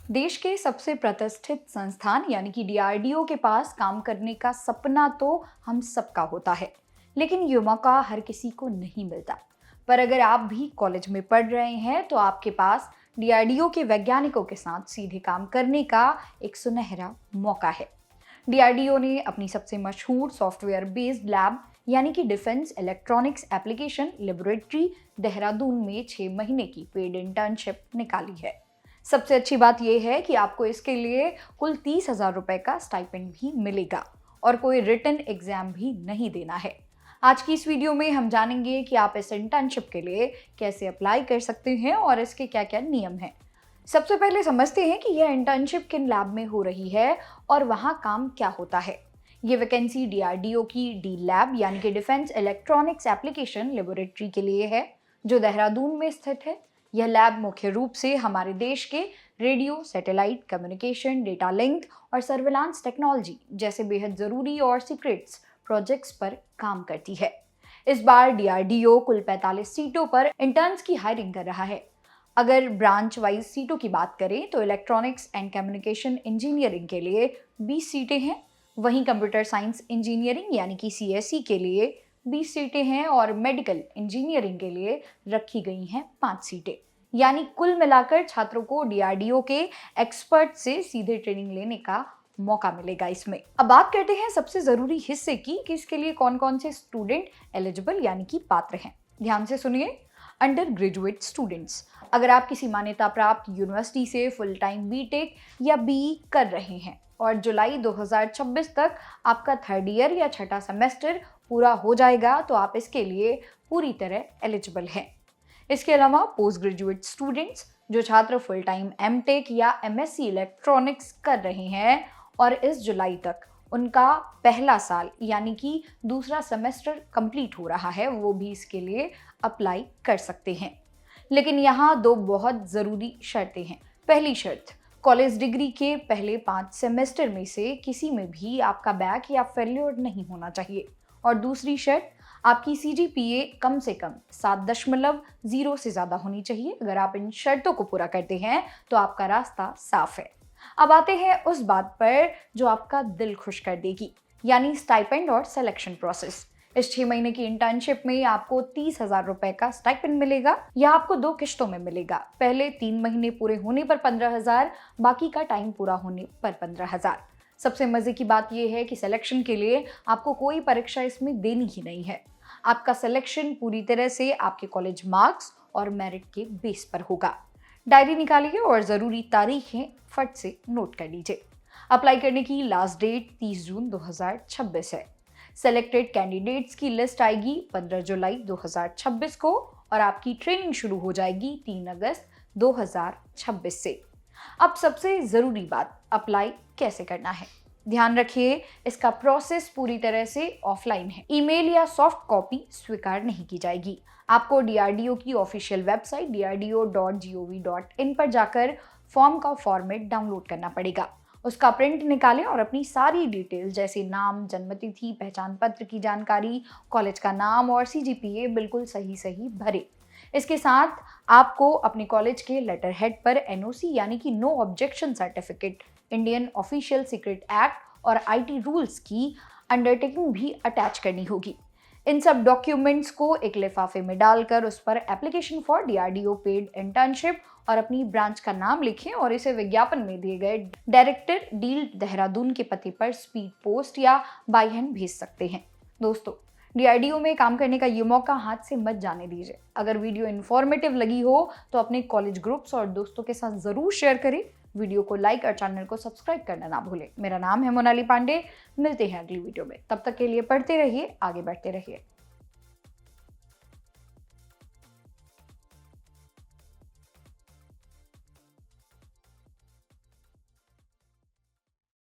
देश के सबसे प्रतिष्ठित संस्थान यानी कि डीआरडीओ के पास काम करने का सपना तो हम सबका होता है, लेकिन ये मौका हर किसी को नहीं मिलता। पर अगर आप भी कॉलेज में पढ़ रहे हैं तो आपके पास डीआरडीओ के वैज्ञानिकों के साथ सीधे काम करने का एक सुनहरा मौका है। डीआरडीओ ने अपनी सबसे मशहूर सॉफ्टवेयर बेस्ड लैब यानी कि defence electronics application laboratory Dehradun में 6 महीने की पेड इंटर्नशिप निकाली है। सबसे अच्छी बात यह है कि आपको इसके लिए कुल 30,000 रुपए का स्टाइपेंड भी मिलेगा और कोई रिटन एग्जाम भी नहीं देना है। आज की इस वीडियो में हम जानेंगे कि आप इस इंटर्नशिप के लिए कैसे अप्लाई कर सकते हैं और इसके क्या क्या नियम हैं। सबसे पहले समझते हैं कि यह इंटर्नशिप किन लैब में हो रही है और वहाँ काम क्या होता है। ये वैकेंसी डीआरडीओ की डी लैब यानी कि डिफेंस इलेक्ट्रॉनिक्स एप्लीकेशन लेबोरेटरी के लिए है, जो देहरादून में स्थित है। यह लैब मुख्य रूप से हमारे देश के radio, satellite, communication, data link और सर्विलांस टेक्नोलॉजी जैसे बेहद ज़रूरी और सीक्रेट्स प्रोजेक्ट्स पर काम करती है। इस बार डीआरडीओ कुल 45 सीटों पर इंटर्न्स की हायरिंग कर रहा है। अगर ब्रांच वाइज सीटों की बात करें तो इलेक्ट्रॉनिक्स एंड कम्युनिकेशन इंजीनियरिंग के लिए 20 सीटें हैं, वहीं कंप्यूटर साइंस इंजीनियरिंग यानी कि सीएसई के लिए 20 सीटें हैं और मेडिकल इंजीनियरिंग के लिए रखी गई हैं 5 सीटें। यानी कुल मिलाकर छात्रों को डीआरडीओ के एक्सपर्ट से सीधे ट्रेनिंग लेने का मौका मिलेगा इसमें। अब बात करते हैं सबसे जरूरी हिस्से की कि इसके लिए कौन कौन से स्टूडेंट एलिजिबल यानी कि पात्र हैं। ध्यान से सुनिए। अंडर ग्रेजुएट स्टूडेंट्स, अगर आप किसी मान्यता प्राप्त यूनिवर्सिटी से फुल टाइम बीटेक या बीई कर रहे हैं और जुलाई 2026 तक आपका थर्ड ईयर या छठा सेमेस्टर पूरा हो जाएगा तो आप इसके लिए पूरी तरह एलिजिबल हैं। इसके अलावा पोस्ट ग्रेजुएट स्टूडेंट्स, जो छात्र फुल टाइम एमटेक या एमएससी इलेक्ट्रॉनिक्स कर रहे हैं और इस जुलाई तक उनका पहला साल यानी कि दूसरा सेमेस्टर कंप्लीट हो रहा है, वो भी इसके लिए अप्लाई कर सकते हैं। लेकिन यहाँ 2 बहुत ज़रूरी शर्तें हैं। पहली शर्त, कॉलेज डिग्री के पहले 5 सेमेस्टर में से किसी में भी आपका बैक या फेल्योर नहीं होना चाहिए। और दूसरी शर्त, आपकी सीजीपीए कम से कम 7.0 से ज़्यादा होनी चाहिए। अगर आप इन शर्तों को पूरा करते हैं तो आपका रास्ता साफ है। अब आते हैं उस बात पर जो आपका दिल खुश कर देगी, यानी स्टाइपेंड और सिलेक्शन प्रोसेस। इस 6 महीने की इंटर्नशिप में आपको 30,000 रुपए का स्टाइपेंड मिलेगा। यह आपको 2 किश्तों में मिलेगा। पहले 3 महीने पूरे होने पर 15,000, बाकी का टाइम पूरा होने पर 15,000। सबसे मजे की बात यह है कि सिलेक्शन के लिए आपको कोई परीक्षा इसमें देनी ही नहीं है। आपका सिलेक्शन पूरी तरह से आपके कॉलेज मार्क्स और मेरिट के बेस पर होगा। डायरी निकालिए और ज़रूरी तारीखें फट से नोट कर लीजिए। अप्लाई करने की लास्ट डेट 30 जून 2026 है। सेलेक्टेड कैंडिडेट्स की लिस्ट आएगी 15 जुलाई 2026 को और आपकी ट्रेनिंग शुरू हो जाएगी 3 अगस्त 2026 से। अब सबसे ज़रूरी बात, अप्लाई कैसे करना है। ध्यान रखिए, इसका प्रोसेस पूरी तरह से ऑफलाइन है। ईमेल या सॉफ्ट कॉपी स्वीकार नहीं की जाएगी। आपको डीआरडीओ की ऑफिशियल वेबसाइट drdo.gov.in पर जाकर फॉर्म का फॉर्मेट डाउनलोड करना पड़ेगा। उसका प्रिंट निकालें और अपनी सारी डिटेल्स जैसे नाम, जन्मतिथि, पहचान पत्र की जानकारी, कॉलेज का नाम और सीजीपीए बिल्कुल सही भरें। इसके साथ आपको अपने कॉलेज के लेटर हेड पर एनओसी यानी कि no objection certificate, Indian official secret act और आईटी रूल्स की अंडरटेकिंग भी अटैच करनी होगी। इन सब डॉक्यूमेंट्स को एक लिफाफे में डालकर उस पर application for DRDO paid internship और अपनी ब्रांच का नाम लिखें और इसे विज्ञापन में दिए गए डायरेक्टर डील देहरादून के पते पर स्पीड पोस्ट या बाय हैंड भेज सकते हैं। दोस्तों, डीआरडीओ में काम करने का ये मौका हाथ से मत जाने दीजिए। अगर वीडियो इन्फॉर्मेटिव लगी हो तो अपने कॉलेज ग्रुप्स और दोस्तों के साथ ज़रूर शेयर करें। वीडियो को लाइक और चैनल को सब्सक्राइब करना ना भूलें। मेरा नाम है मोनाली पांडे। मिलते हैं अगली वीडियो में। तब तक के लिए पढ़ते रहिए, आगे बढ़ते रहिए।